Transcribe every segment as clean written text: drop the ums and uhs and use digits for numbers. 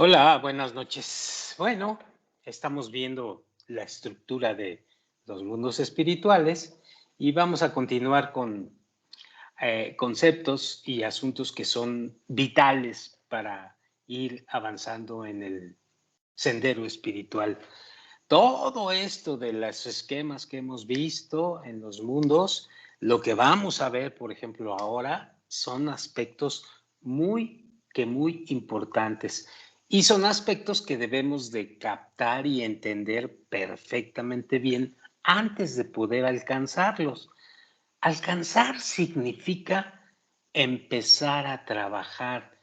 Hola, buenas noches. Bueno, estamos viendo la estructura de los mundos espirituales y vamos a continuar con conceptos y asuntos que son vitales para ir avanzando en el sendero espiritual. Todo esto de los esquemas que hemos visto en los mundos, lo que vamos a ver, por ejemplo, ahora, son aspectos muy importantes. Y son aspectos que debemos de captar y entender perfectamente bien antes de poder alcanzarlos. Alcanzar significa empezar a trabajar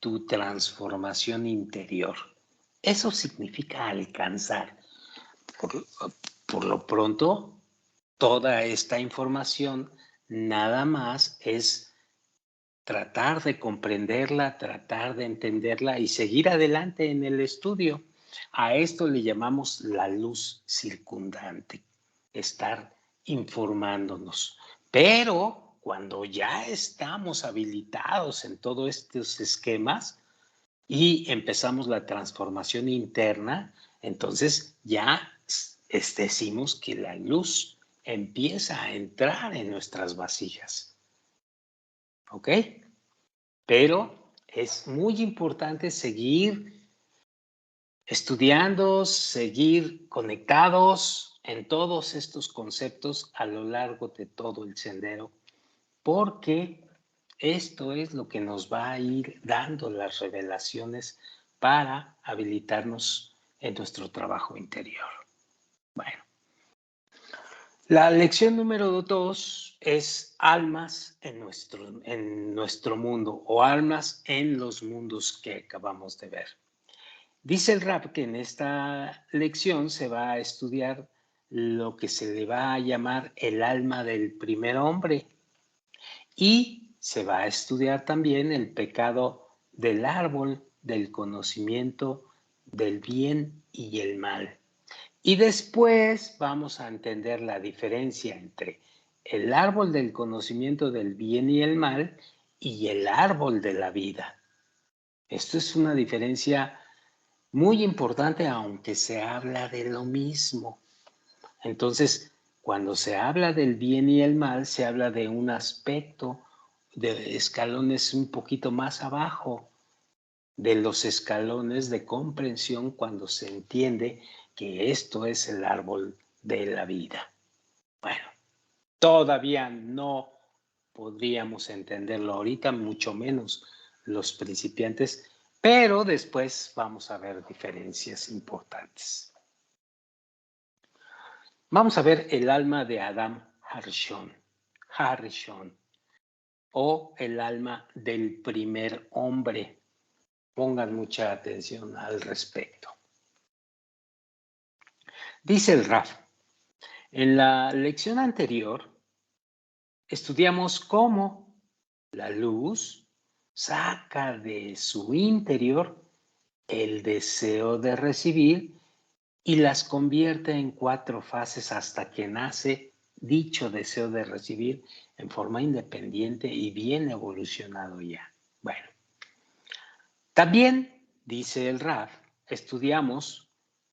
tu transformación interior. Eso significa alcanzar. Por, por lo pronto, toda esta información nada más es tratar de comprenderla, tratar de entenderla y seguir adelante en el estudio. A esto le llamamos la luz circundante, estar informándonos. Pero cuando ya estamos habilitados en todos estos esquemas y empezamos la transformación interna, entonces ya decimos que la luz empieza a entrar en nuestras vasijas. ¿Ok? Pero es muy importante seguir estudiando, seguir conectados en todos estos conceptos a lo largo de todo el sendero, porque esto es lo que nos va a ir dando las revelaciones para habilitarnos en nuestro trabajo interior. Bueno, la lección número 2 es almas en nuestro mundo o almas en los mundos que acabamos de ver. Dice el rap que en esta lección se va a estudiar lo que se le va a llamar el alma del primer hombre y se va a estudiar también el pecado del árbol del conocimiento del bien y el mal. Y después vamos a entender la diferencia entre el árbol del conocimiento del bien y el mal y el árbol de la vida. Esto es una diferencia muy importante, aunque se habla de lo mismo. Entonces, cuando se habla del bien y el mal, se habla de un aspecto de escalones un poquito más abajo de los escalones de comprensión cuando se entiende que esto es el árbol de la vida. Bueno, todavía no podríamos entenderlo ahorita, mucho menos los principiantes, pero después vamos a ver diferencias importantes. Vamos a ver el alma de Adam Harishon, o el alma del primer hombre. Pongan mucha atención al respecto. Dice el Raf, en la lección anterior estudiamos cómo la luz saca de su interior el deseo de recibir y las convierte en 4 fases hasta que nace dicho deseo de recibir en forma independiente y bien evolucionado ya. Bueno, también, dice el Raf, estudiamos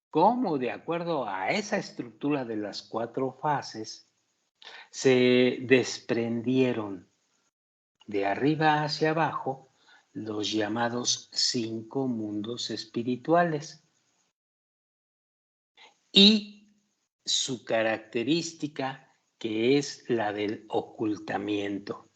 cómo de acuerdo a esa estructura de las 4 fases se desprendieron de arriba hacia abajo los llamados 5 mundos espirituales y su característica que es la del ocultamiento.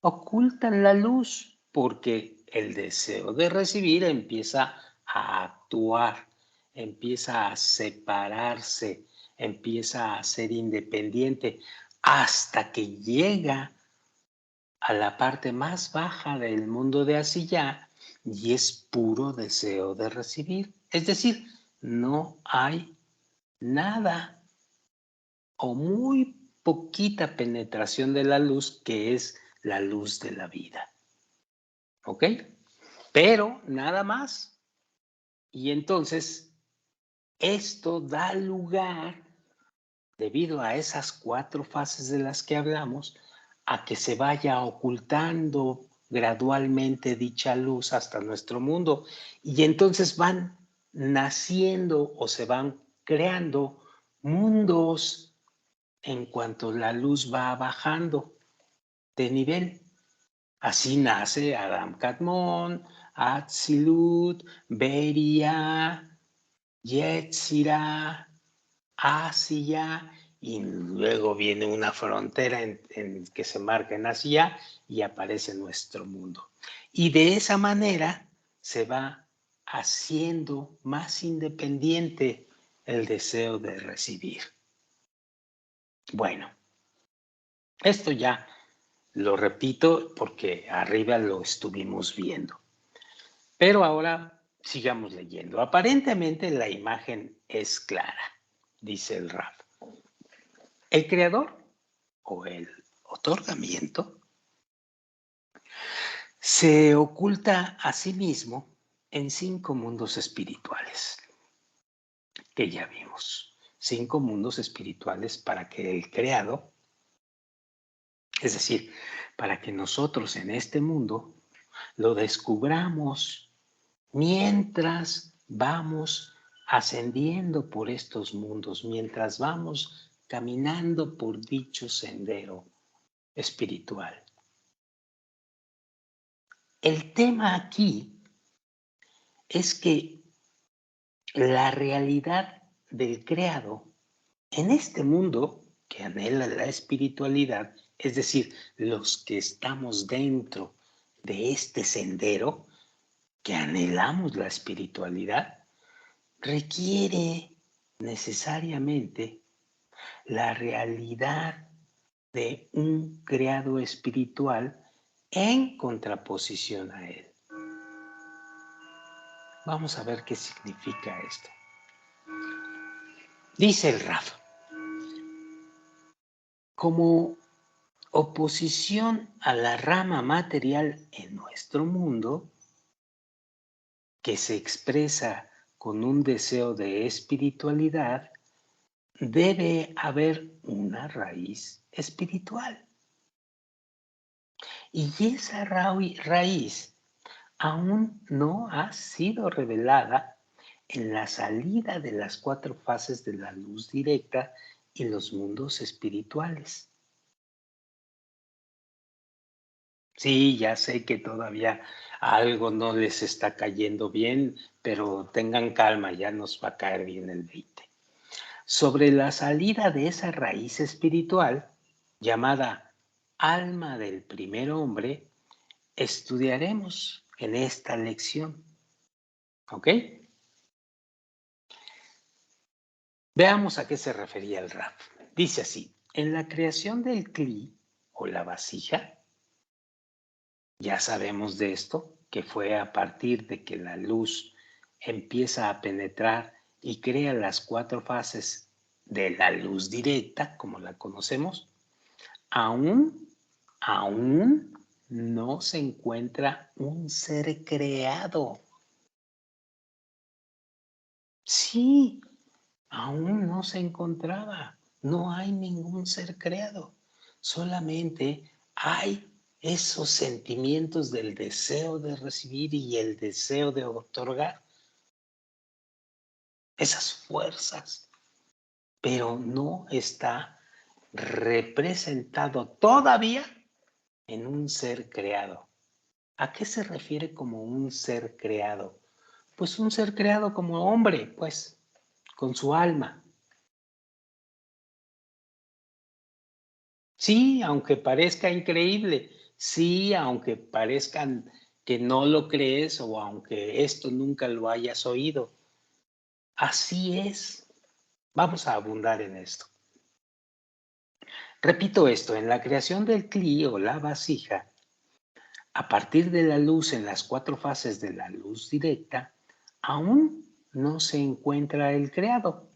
Ocultan la luz porque el deseo de recibir empieza a actuar, empieza a separarse, empieza a ser independiente hasta que llega a la parte más baja del mundo de Asiyá y es puro deseo de recibir. Es decir, no hay nada o muy poquita penetración de la luz que es la luz de la vida. ¿Ok? Pero nada más. Y entonces, esto da lugar, debido a esas 4 fases de las que hablamos, a que se vaya ocultando gradualmente dicha luz hasta nuestro mundo. Y entonces van naciendo o se van creando mundos en cuanto la luz va bajando de nivel. Así nace Adam Kadmon, Atzilut, Beria, Yetzirah, Asia, y luego viene una frontera en que se marca en Asia y aparece nuestro mundo. Y de esa manera se va haciendo más independiente el deseo de recibir. Bueno, esto ya lo repito porque arriba lo estuvimos viendo. Pero ahora sigamos leyendo. Aparentemente la imagen es clara, dice el Raf. El creador o el otorgamiento se oculta a sí mismo en 5 mundos espirituales, que ya vimos. 5 mundos espirituales para que el creado, es decir, para que nosotros en este mundo lo descubramos mientras vamos ascendiendo por estos mundos, mientras vamos caminando por dicho sendero espiritual. El tema aquí es que la realidad del creado en este mundo que anhela la espiritualidad, es decir, los que estamos dentro de este sendero, que anhelamos la espiritualidad, requiere necesariamente la realidad de un creado espiritual en contraposición a él. Vamos a ver qué significa esto. Dice el Raf, como oposición a la rama material en nuestro mundo, que se expresa con un deseo de espiritualidad, debe haber una raíz espiritual. Y esa raíz aún no ha sido revelada en la salida de las 4 fases de la luz directa y los mundos espirituales. Sí, ya sé que todavía algo no les está cayendo bien, pero tengan calma, ya nos va a caer bien el 20. Sobre la salida de esa raíz espiritual, llamada alma del primer hombre, estudiaremos en esta lección. ¿Ok? Veamos a qué se refería el Raf. Dice así, en la creación del cli o la vasija, ya sabemos de esto, que fue a partir de que la luz empieza a penetrar y crea las 4 fases de la luz directa, como la conocemos, aún no se encuentra un ser creado. Sí, aún no se encontraba. No hay ningún ser creado. Solamente hay esos sentimientos del deseo de recibir y el deseo de otorgar. Esas fuerzas. Pero no está representado todavía en un ser creado. ¿A qué se refiere como un ser creado? Pues un ser creado como hombre, pues, con su alma. Sí, aunque parezca increíble, sí, aunque parezcan que no lo crees o aunque esto nunca lo hayas oído. Así es. Vamos a abundar en esto. Repito esto, en la creación del cli o la vasija, a partir de la luz en las 4 fases de la luz directa, aún no se encuentra el creado.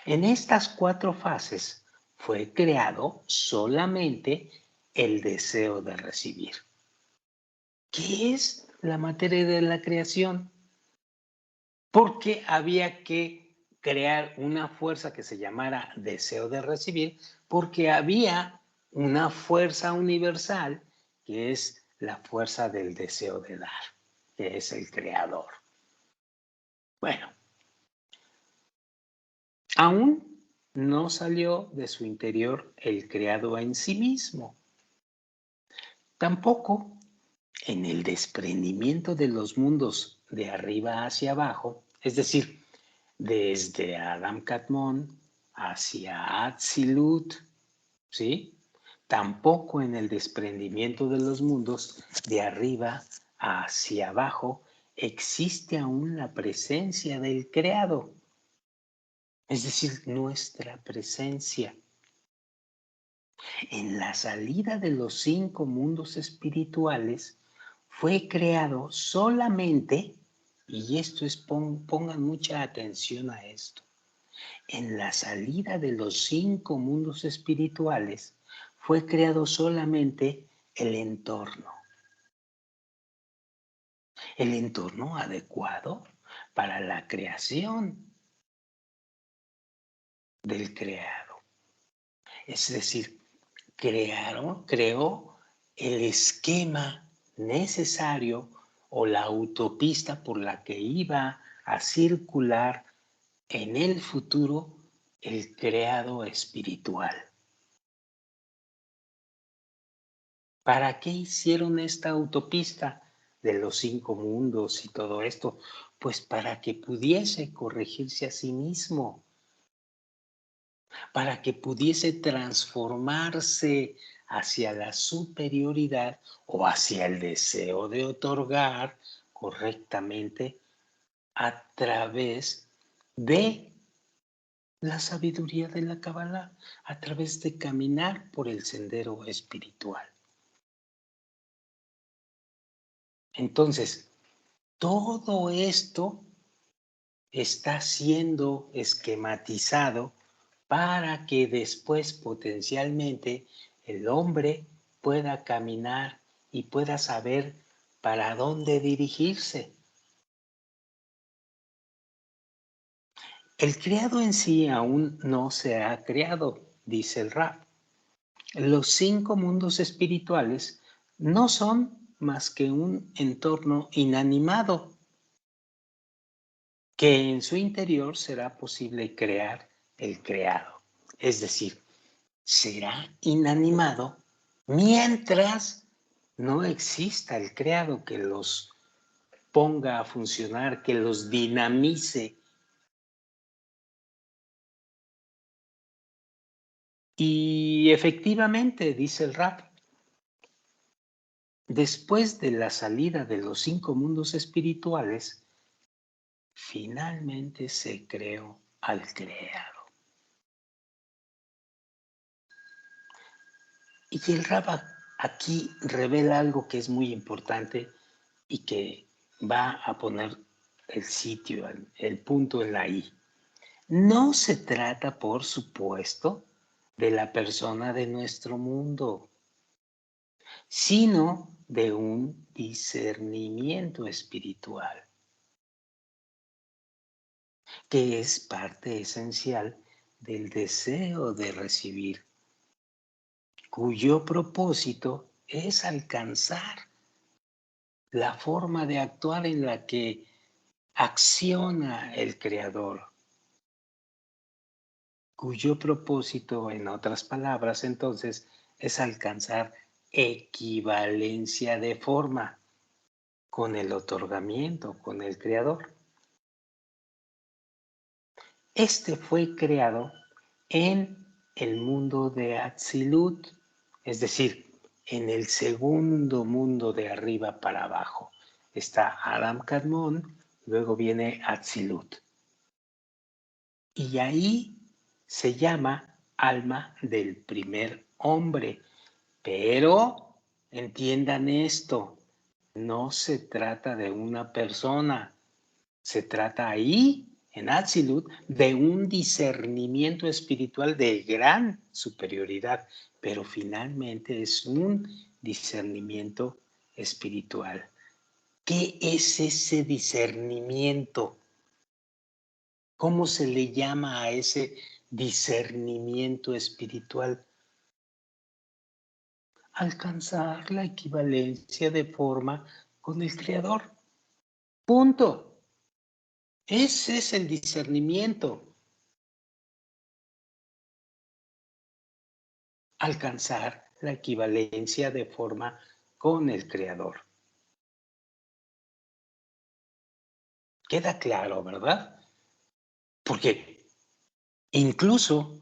En estas 4 fases fue creado solamente el deseo de recibir. ¿Qué es la materia de la creación? Porque había que crear una fuerza que se llamara deseo de recibir, porque había una fuerza universal que es la fuerza del deseo de dar, que es el creador. Bueno, aún no salió de su interior el creado en sí mismo. Tampoco en el desprendimiento de los mundos de arriba hacia abajo, es decir, desde Adam Kadmon hacia Atzilut, ¿sí? Tampoco en el desprendimiento de los mundos de arriba hacia abajo existe aún la presencia del creado, es decir, nuestra presencia. En la salida de los 5 mundos espirituales fue creado solamente, y esto es, pongan mucha atención a esto, en la salida de los 5 mundos espirituales fue creado solamente el entorno adecuado para la creación del creado. Es decir, creó el esquema necesario o la autopista por la que iba a circular en el futuro el creado espiritual. ¿Para qué hicieron esta autopista de los 5 mundos y todo esto? Pues para que pudiese corregirse a sí mismo, para que pudiese transformarse hacia la superioridad o hacia el deseo de otorgar correctamente a través de la sabiduría de la Kabbalah, a través de caminar por el sendero espiritual. Entonces, todo esto está siendo esquematizado para que después potencialmente el hombre pueda caminar y pueda saber para dónde dirigirse. El creado en sí aún no se ha creado, dice el Rab. Los 5 mundos espirituales no son más que un entorno inanimado que en su interior será posible crear el creado. Es decir, será inanimado mientras no exista el creado que los ponga a funcionar, que los dinamice. Y efectivamente, dice el Rab, después de la salida de los 5 mundos espirituales, finalmente se creó al creado. Y el Rab aquí revela algo que es muy importante y que va a poner el sitio, el punto en la I. No se trata, por supuesto, de la persona de nuestro mundo, sino de un discernimiento espiritual, que es parte esencial del deseo de recibir, cuyo propósito es alcanzar la forma de actuar en la que acciona el Creador, cuyo propósito, en otras palabras, entonces, es alcanzar equivalencia de forma con el otorgamiento, con el Creador. Este fue creado en el mundo de Atzilut, es decir, en el segundo mundo de arriba para abajo. Está Adam Kadmon, luego viene Atzilut. Y ahí se llama alma del primer hombre. Pero entiendan esto, no se trata de una persona, se trata ahí, en Atzilut, de un discernimiento espiritual de gran superioridad, pero finalmente es un discernimiento espiritual. ¿Qué es ese discernimiento? ¿Cómo se le llama a ese discernimiento espiritual? alcanzar la equivalencia de forma con el Creador. Punto. Ese es el discernimiento. Alcanzar la equivalencia de forma con el Creador. Queda claro, ¿verdad? Porque incluso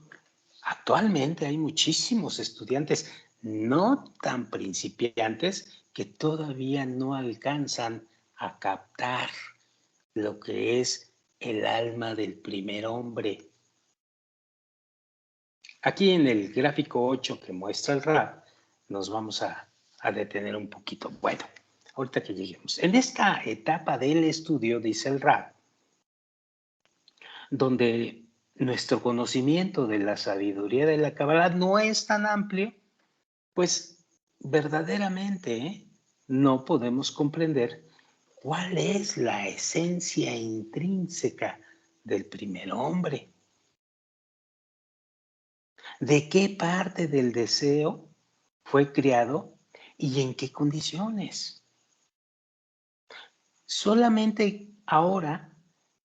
actualmente hay muchísimos estudiantes no tan principiantes que todavía no alcanzan a captar lo que es el alma del primer hombre. Aquí en el gráfico 8 que muestra el RAD, nos vamos a detener un poquito. Bueno, ahorita que lleguemos. En esta etapa del estudio, dice el RAD, donde nuestro conocimiento de la sabiduría de la Kabbalah no es tan amplio, pues verdaderamente no podemos comprender cuál es la esencia intrínseca del primer hombre. ¿De qué parte del deseo fue creado y en qué condiciones? Solamente ahora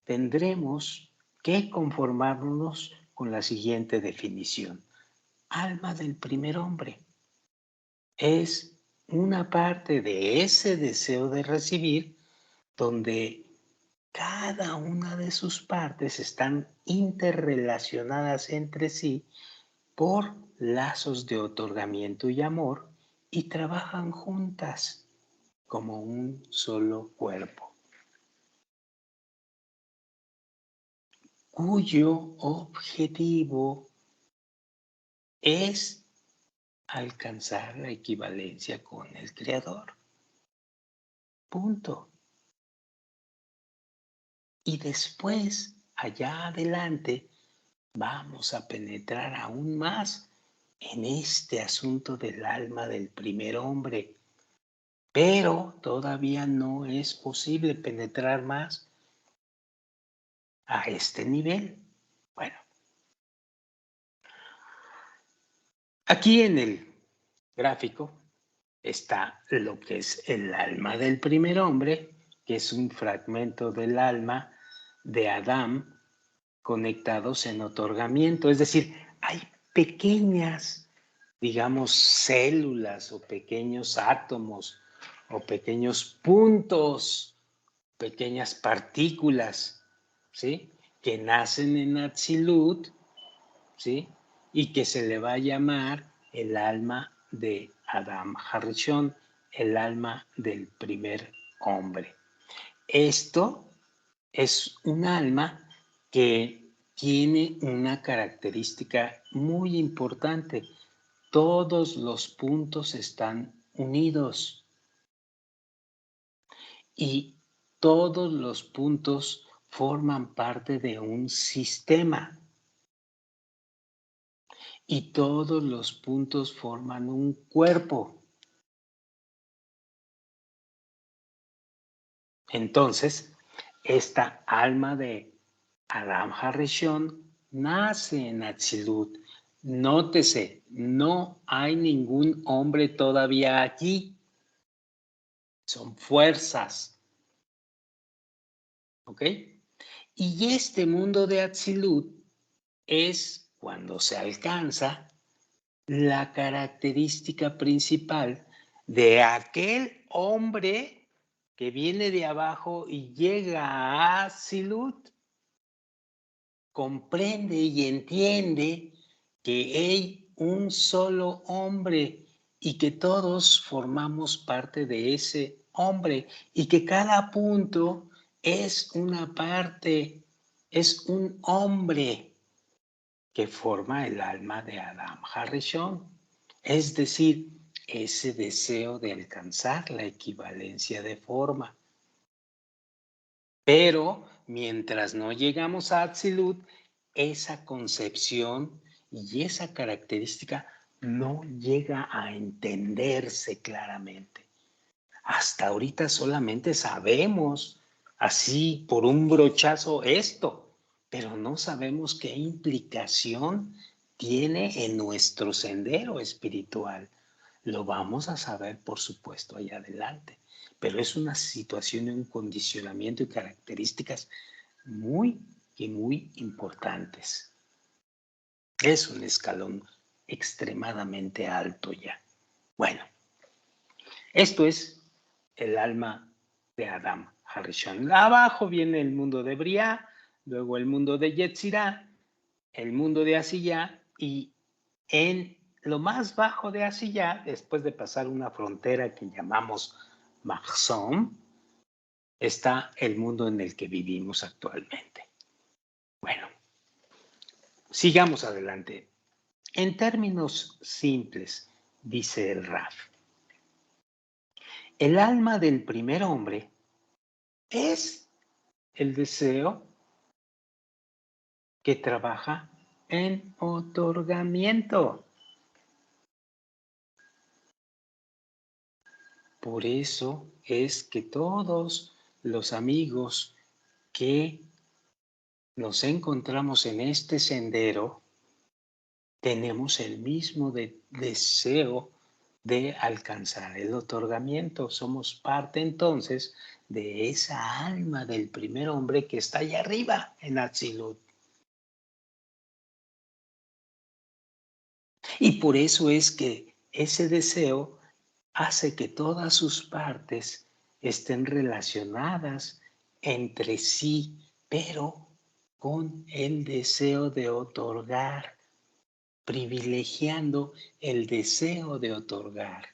tendremos que conformarnos con la siguiente definición. Alma del primer hombre es una parte de ese deseo de recibir donde cada una de sus partes están interrelacionadas entre sí por lazos de otorgamiento y amor y trabajan juntas como un solo cuerpo, cuyo objetivo es alcanzar la equivalencia con el Creador. Punto. Y después, allá adelante, vamos a penetrar aún más en este asunto del alma del primer hombre. Pero todavía no es posible penetrar más a este nivel. Bueno, aquí en el gráfico está lo que es el alma del primer hombre, que es un fragmento del alma de Adán conectados en otorgamiento. Es decir, hay pequeñas, digamos, células o pequeños átomos o pequeños puntos, pequeñas partículas, ¿sí? Que nacen en Atzilut, ¿sí? Y que se le va a llamar el alma de Adam Harishon, el alma del primer hombre. Esto es un alma que tiene una característica muy importante. Todos los puntos están unidos y todos los puntos forman parte de un sistema. Y todos los puntos forman un cuerpo. Entonces, esta alma de Adam Harishon nace en Atzilut. Nótese, no hay ningún hombre todavía aquí. Son fuerzas. ¿Ok? Y este mundo de Atzilut es, cuando se alcanza, la característica principal de aquel hombre que viene de abajo y llega a Atzilut, comprende y entiende que hay un solo hombre y que todos formamos parte de ese hombre y que cada punto es una parte, es un hombre que forma el alma de Adam Harishon, es decir, ese deseo de alcanzar la equivalencia de forma. Pero mientras no llegamos a Atzilut, esa concepción y esa característica no llega a entenderse claramente. Hasta ahorita solamente sabemos así por un brochazo esto, pero no sabemos qué implicación tiene en nuestro sendero espiritual. Lo vamos a saber, por supuesto, allá adelante. Pero es una situación, un condicionamiento y características muy importantes. Es un escalón extremadamente alto ya. Bueno, esto es el alma de Adam Harishon. Abajo viene el mundo de Briah, luego el mundo de Yetzirah, el mundo de Asiyah, y en lo más bajo de Asiyah, después de pasar una frontera que llamamos Mahzom, está el mundo en el que vivimos actualmente. Bueno, sigamos adelante. En términos simples, dice el Raf, el alma del primer hombre es el deseo que trabaja en otorgamiento. Por eso es que todos los amigos que nos encontramos en este sendero tenemos el mismo deseo de alcanzar el otorgamiento. Somos parte entonces de esa alma del primer hombre que está allá arriba en Atzilut. Y por eso es que ese deseo hace que todas sus partes estén relacionadas entre sí, pero con el deseo de otorgar, privilegiando el deseo de otorgar.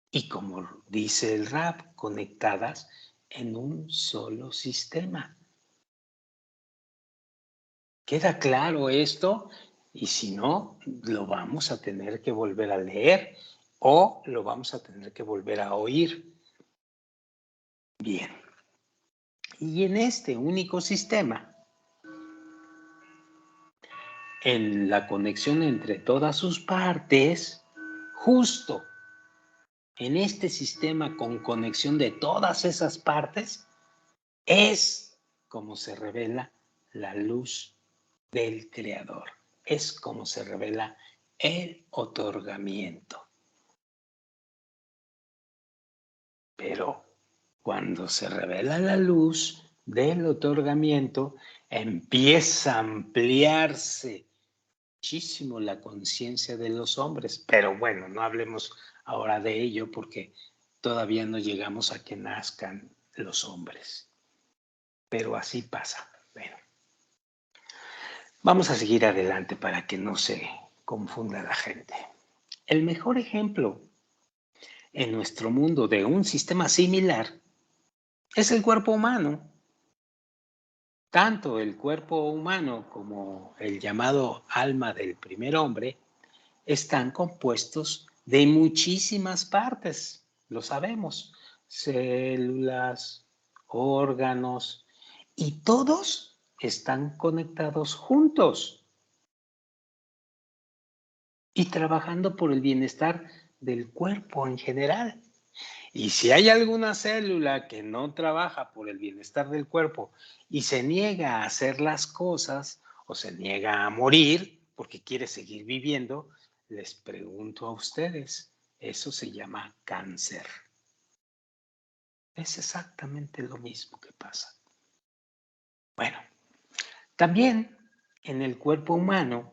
Y como dice el Rab, conectadas en un solo sistema. ¿Queda claro esto? Y si no, lo vamos a tener que volver a leer o lo vamos a tener que volver a oír. Bien. Y en este único sistema, en la conexión entre todas sus partes, justo en este sistema con conexión de todas esas partes, es como se revela la luz del Creador. Es como se revela el otorgamiento. Pero cuando se revela la luz del otorgamiento, empieza a ampliarse muchísimo la conciencia de los hombres. Pero bueno, no hablemos ahora de ello porque todavía no llegamos a que nazcan los hombres. Pero así pasa. Bueno, vamos a seguir adelante para que no se confunda la gente. El mejor ejemplo en nuestro mundo de un sistema similar es el cuerpo humano. Tanto el cuerpo humano como el llamado alma del primer hombre están compuestos de muchísimas partes, lo sabemos, células, órganos, y todos están conectados juntos y trabajando por el bienestar del cuerpo en general. Y si hay alguna célula que no trabaja por el bienestar del cuerpo y se niega a hacer las cosas o se niega a morir porque quiere seguir viviendo, les pregunto a ustedes, eso se llama cáncer. Es exactamente lo mismo que pasa. Bueno, también en el cuerpo humano,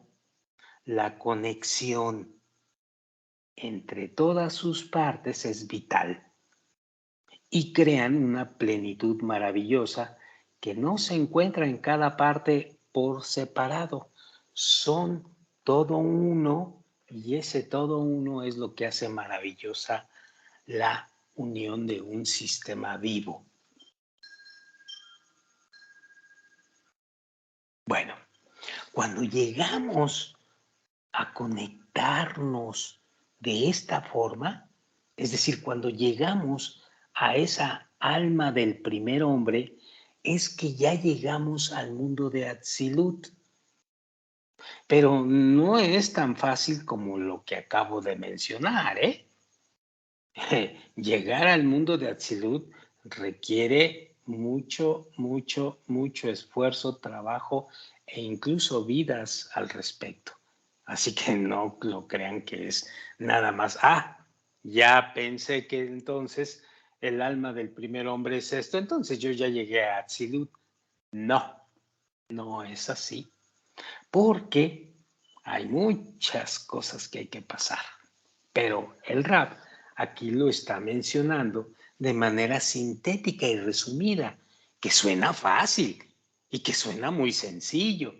la conexión entre todas sus partes es vital y crean una plenitud maravillosa que no se encuentra en cada parte por separado. Son todo uno y ese todo uno es lo que hace maravillosa la unión de un sistema vivo. Bueno, cuando llegamos a conectarnos de esta forma, es decir, cuando llegamos a esa alma del primer hombre, es que ya llegamos al mundo de Atzilut. Pero no es tan fácil como lo que acabo de mencionar, ¿eh? Llegar al mundo de Atzilut requiere mucho esfuerzo, trabajo e incluso vidas al respecto. Así que no lo crean que es nada más. Ya pensé que entonces el alma del primer hombre es esto, entonces yo ya llegué a Atzilut. No, no es así, porque hay muchas cosas que hay que pasar. Pero el rap aquí lo está mencionando de manera sintética y resumida, que suena fácil y que suena muy sencillo.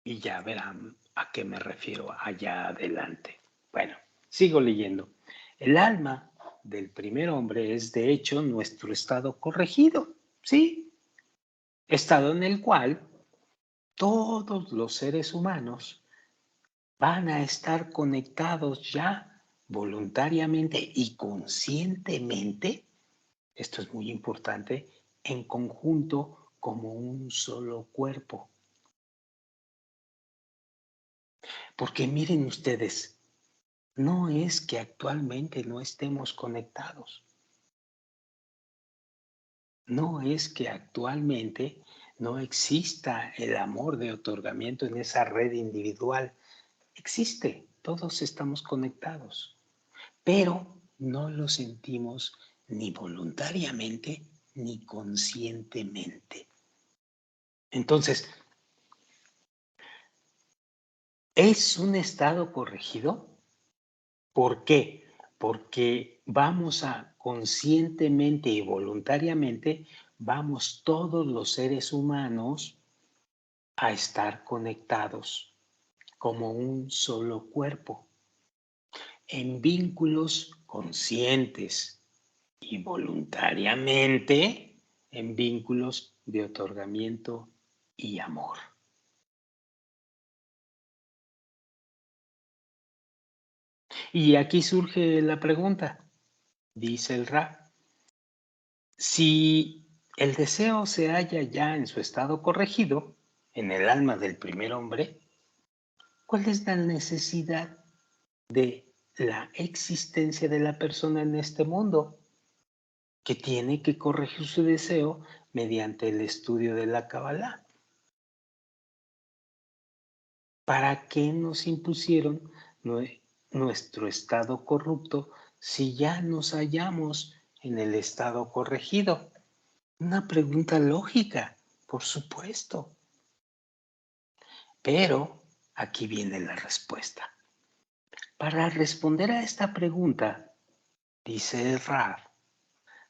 Y ya verán a qué me refiero allá adelante. Bueno, sigo leyendo. El alma del primer hombre es de hecho nuestro estado corregido, ¿sí? Estado en el cual todos los seres humanos van a estar conectados ya voluntariamente y conscientemente, esto es muy importante, en conjunto como un solo cuerpo. Porque miren ustedes, no es que actualmente no estemos conectados, no es que actualmente no exista el amor de otorgamiento en esa red individual. Existe, todos estamos conectados, pero no lo sentimos ni voluntariamente ni conscientemente. Entonces, ¿es un estado corregido? ¿Por qué? Porque vamos a conscientemente y voluntariamente, vamos todos los seres humanos a estar conectados como un solo cuerpo, en vínculos conscientes y voluntariamente en vínculos de otorgamiento y amor. Y aquí surge la pregunta, dice el Ra, si el deseo se halla ya en su estado corregido, en el alma del primer hombre, ¿cuál es la necesidad de la existencia de la persona en este mundo? Que tiene que corregir su deseo mediante el estudio de la Kabbalah. ¿Para qué nos impusieron nuestro estado corrupto si ya nos hallamos en el estado corregido? Una pregunta lógica, por supuesto. Pero aquí viene la respuesta. Para responder a esta pregunta, dice el Rav,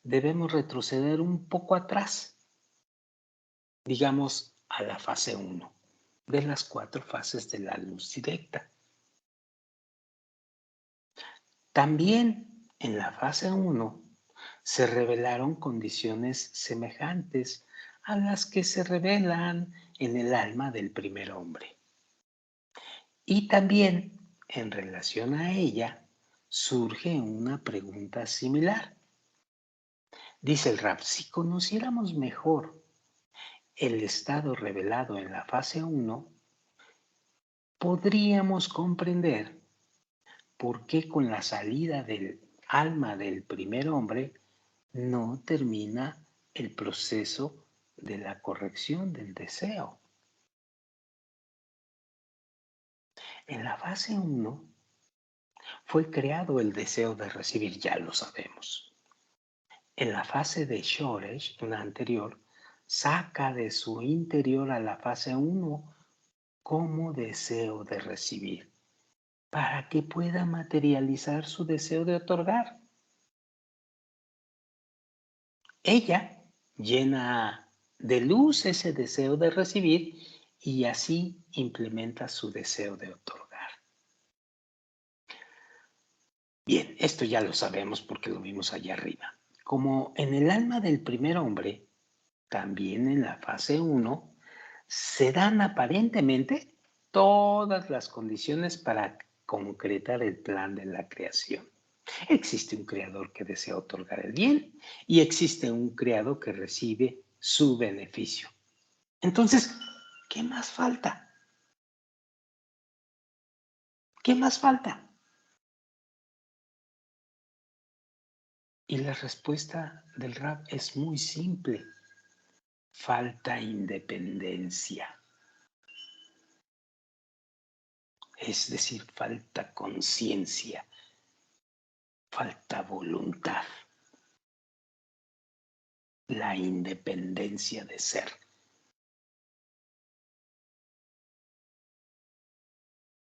debemos retroceder un poco atrás, digamos a la fase 1 de las 4 fases de la luz directa. También en la fase 1 se revelaron condiciones semejantes a las que se revelan en el alma del primer hombre. Y también en relación a ella surge una pregunta similar. Dice el Rab, si conociéramos mejor el estado revelado en la fase 1, podríamos comprender por qué con la salida del alma del primer hombre no termina el proceso de la corrección del deseo. En la fase 1 fue creado el deseo de recibir, ya lo sabemos. En la fase de Shoresh, una anterior, saca de su interior a la fase 1 como deseo de recibir, para que pueda materializar su deseo de otorgar. Ella llena de luz ese deseo de recibir y así implementa su deseo de otorgar. Bien, esto ya lo sabemos porque lo vimos allá arriba. Como en el alma del primer hombre, también en la fase 1, se dan aparentemente todas las condiciones para concretar el plan de la creación. Existe un creador que desea otorgar el bien y existe un creador que recibe su beneficio. Entonces, ¿qué más falta? ¿Qué más falta? Y la respuesta del Rab es muy simple. Falta independencia. es decir, falta conciencia, falta voluntad, la independencia de ser.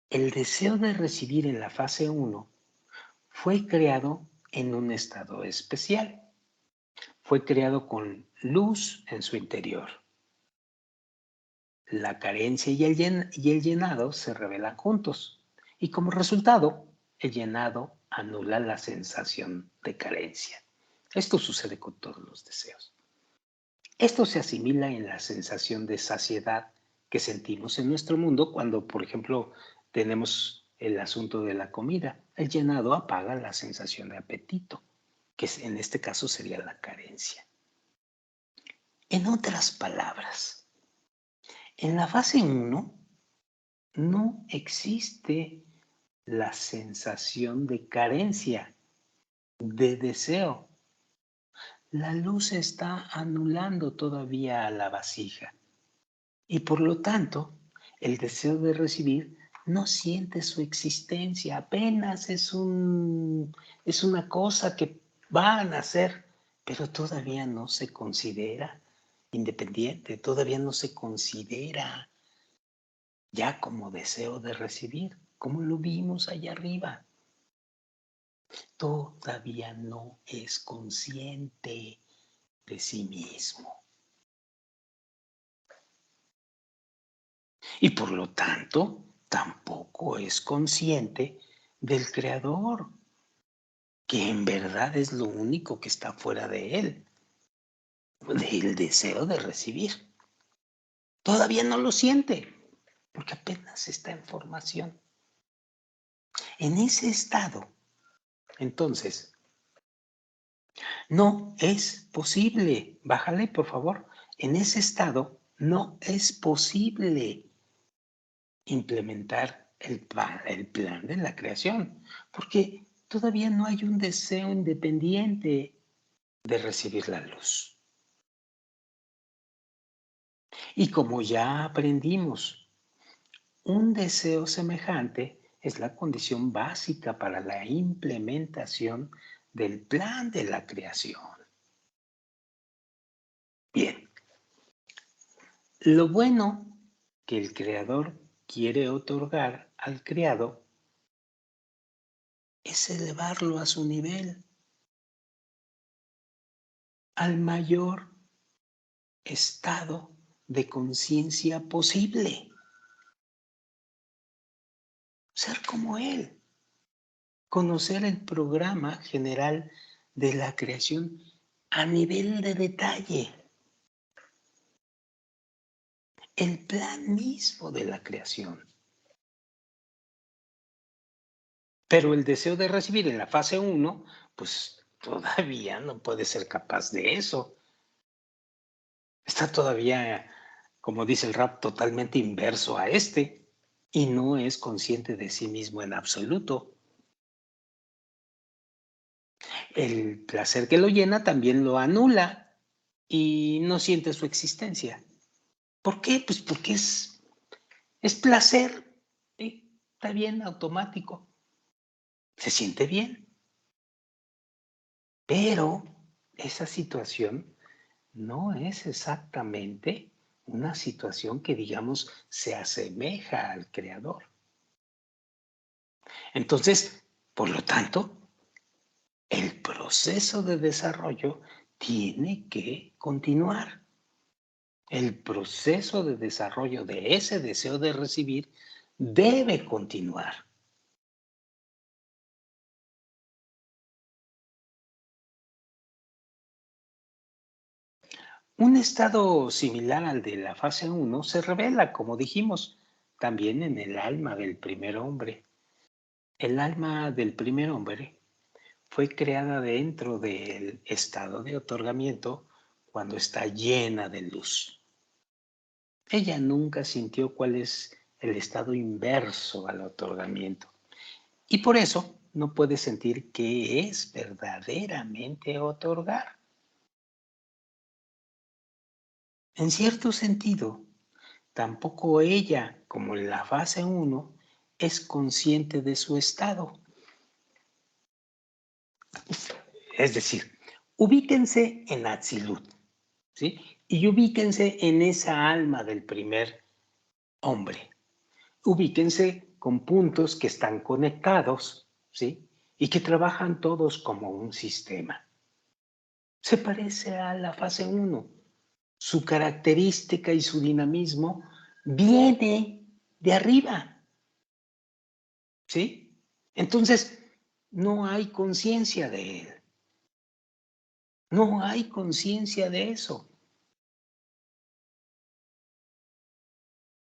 El deseo de recibir en la fase 1 fue creado en un estado especial. Fue creado con luz en su interior. La carencia y el llenado se revelan juntos y como resultado, el llenado anula la sensación de carencia. Esto sucede con todos los deseos. Esto se asimila en la sensación de saciedad que sentimos en nuestro mundo cuando, por ejemplo, tenemos el asunto de la comida. El llenado apaga la sensación de apetito, que en este caso sería la carencia. En otras palabras, en la fase 1 no existe la sensación de carencia, de deseo. La luz está anulando todavía a la vasija y por lo tanto el deseo de recibir no siente su existencia, apenas es una cosa que va a nacer, pero todavía no se considera independiente, todavía no se considera ya como deseo de recibir, como lo vimos allá arriba. Todavía no es consciente de sí mismo. Y por lo tanto, tampoco es consciente del Creador, que en verdad es lo único que está fuera de él, del deseo de recibir. Todavía no lo siente, porque apenas está en formación. En ese estado, entonces, no es posible, bájale por favor, en ese estado no es posible implementar el plan de la creación, porque todavía no hay un deseo independiente de recibir la luz. Y como ya aprendimos, un deseo semejante es la condición básica para la implementación del plan de la creación. Bien, lo bueno que el creador quiere otorgar al creado es elevarlo a su nivel, al mayor estado de conciencia posible. Ser como Él. Conocer el programa general de la creación a nivel de detalle. El plan mismo de la creación. Pero el deseo de recibir en la fase 1, pues todavía no puede ser capaz de eso. Está todavía, como dice el rap, totalmente inverso a este y no es consciente de sí mismo en absoluto. El placer que lo llena también lo anula y no siente su existencia. ¿Por qué? Pues porque es placer. ¿Sí? Está bien, automático. Se siente bien. Pero esa situación no es exactamente una situación que, digamos, se asemeja al creador. Entonces, por lo tanto, el proceso de desarrollo tiene que continuar. El proceso de desarrollo de ese deseo de recibir debe continuar. Un estado similar al de la fase 1 se revela, como dijimos, también en el alma del primer hombre. El alma del primer hombre fue creada dentro del estado de otorgamiento cuando está llena de luz. Ella nunca sintió cuál es el estado inverso al otorgamiento y por eso no puede sentir qué es verdaderamente otorgar. En cierto sentido, tampoco ella, como en la fase 1, es consciente de su estado. Es decir, ubíquense en Atzilut, ¿sí? Y ubíquense en esa alma del primer hombre. Ubíquense con puntos que están conectados, ¿sí? Y que trabajan todos como un sistema. Se parece a la fase 1. Su característica y su dinamismo viene de arriba, ¿sí? Entonces, no hay conciencia de él. No hay conciencia de eso.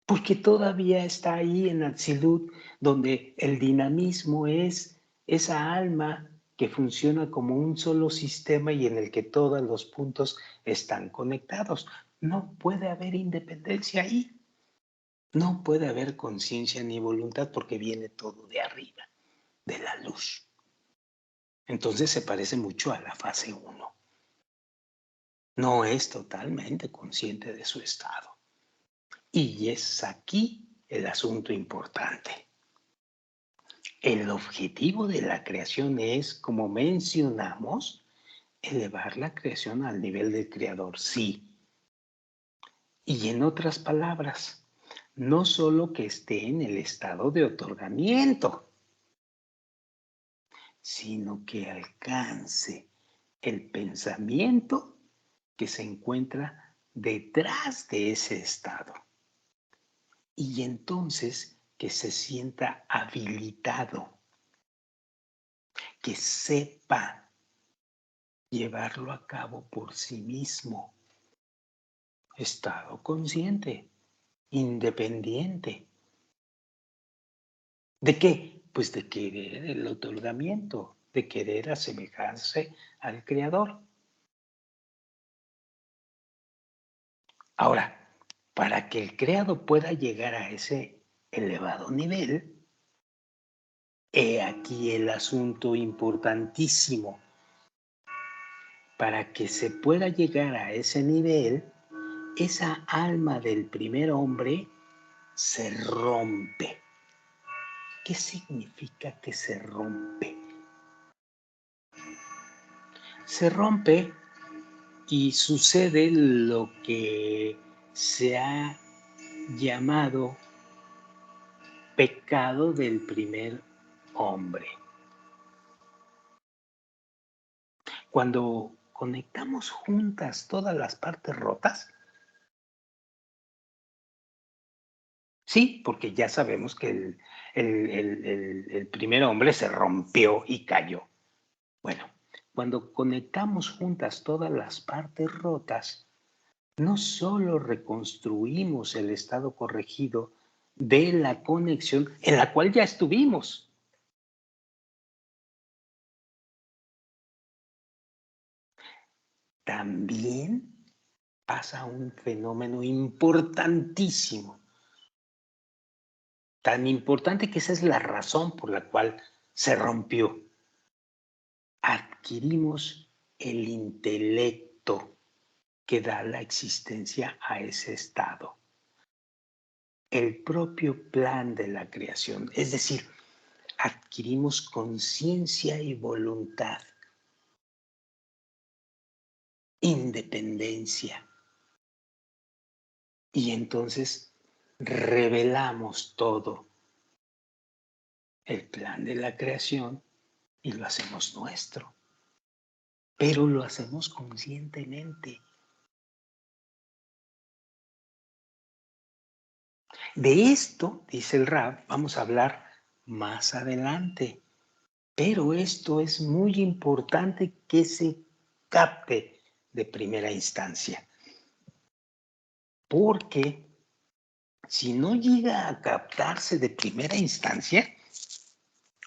Porque todavía está ahí en Atzilut, donde el dinamismo es esa alma que funciona como un solo sistema y en el que todos los puntos están conectados. No puede haber independencia ahí. No puede haber conciencia ni voluntad porque viene todo de arriba, de la luz. Entonces se parece mucho a la fase 1. No es totalmente consciente de su estado. Y es aquí el asunto importante. El objetivo de la creación es, como mencionamos, elevar la creación al nivel del creador, sí. Y en otras palabras, no solo que esté en el estado de otorgamiento, sino que alcance el pensamiento que se encuentra detrás de ese estado. Y entonces que se sienta habilitado, que sepa llevarlo a cabo por sí mismo. Estado consciente, independiente. ¿De qué? Pues de querer el otorgamiento, de querer asemejarse al Creador. Ahora, para que el creado pueda llegar a ese elevado nivel, he aquí el asunto importantísimo. Para que se pueda llegar a ese nivel, esa alma del primer hombre se rompe. ¿Qué significa que se rompe? Se rompe y sucede lo que se ha llamado pecado del primer hombre. Cuando conectamos juntas todas las partes rotas, sí, porque ya sabemos que el primer hombre se rompió y cayó. Bueno, cuando conectamos juntas todas las partes rotas, no solo reconstruimos el estado corregido de la conexión en la cual ya estuvimos, también pasa un fenómeno importantísimo, tan importante que esa es la razón por la cual se rompió. Adquirimos el intelecto que da la existencia a ese estado. El propio plan de la creación, es decir, adquirimos conciencia y voluntad, independencia. Y entonces revelamos todo el plan de la creación y lo hacemos nuestro. Pero lo hacemos conscientemente. De esto, dice el Rab, vamos a hablar más adelante. Pero esto es muy importante que se capte de primera instancia. Porque si no llega a captarse de primera instancia,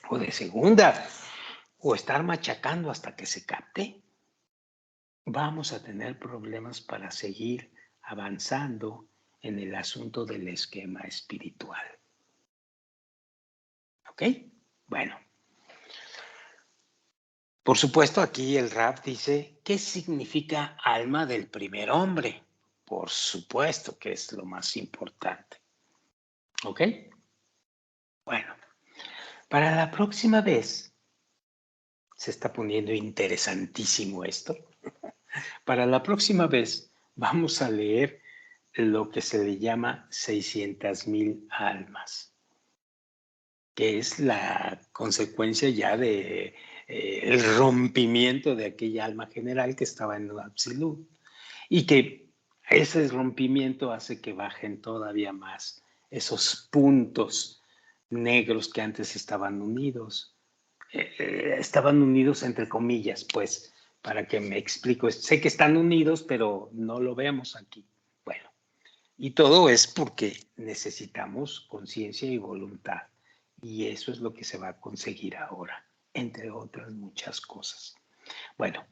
o de segunda, o estar machacando hasta que se capte, vamos a tener problemas para seguir avanzando en el asunto del esquema espiritual. ¿Ok? Bueno. Por supuesto, aquí el Rab dice, ¿qué significa alma del primer hombre? Por supuesto que es lo más importante. ¿Ok? Bueno, para la próxima vez, se está poniendo interesantísimo esto. Para la próxima vez vamos a leer lo que se le llama 600,000 almas, que es la consecuencia ya de el rompimiento de aquella alma general que estaba en el absoluto y que ese rompimiento hace que bajen todavía más esos puntos negros que antes estaban unidos entre comillas, pues, para que me explico. Sé que están unidos, pero no lo vemos aquí. Bueno, y todo es porque necesitamos conciencia y voluntad. Y eso es lo que se va a conseguir ahora, entre otras muchas cosas. Bueno,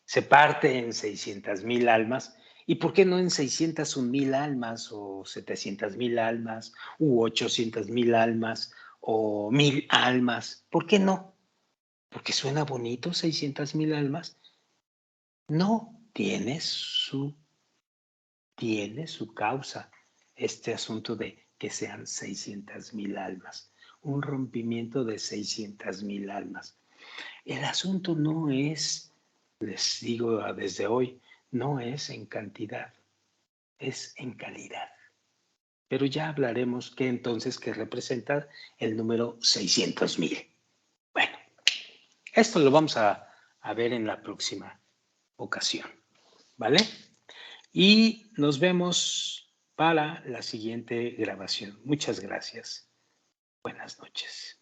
se parte en 600,000 almas. ¿Y por qué no en 601,000 almas o 700,000 almas u 800,000 almas o 1,000 almas? ¿Por qué no? Porque suena bonito 600,000 almas. No, tiene su causa este asunto de que sean 600,000 almas, un rompimiento de 600,000 almas. El asunto no es, les digo desde hoy, no es en cantidad, es en calidad. Pero ya hablaremos qué entonces que representa el número 600,000. Bueno, esto lo vamos a ver en la próxima ocasión, ¿vale? Y nos vemos para la siguiente grabación. Muchas gracias. Buenas noches.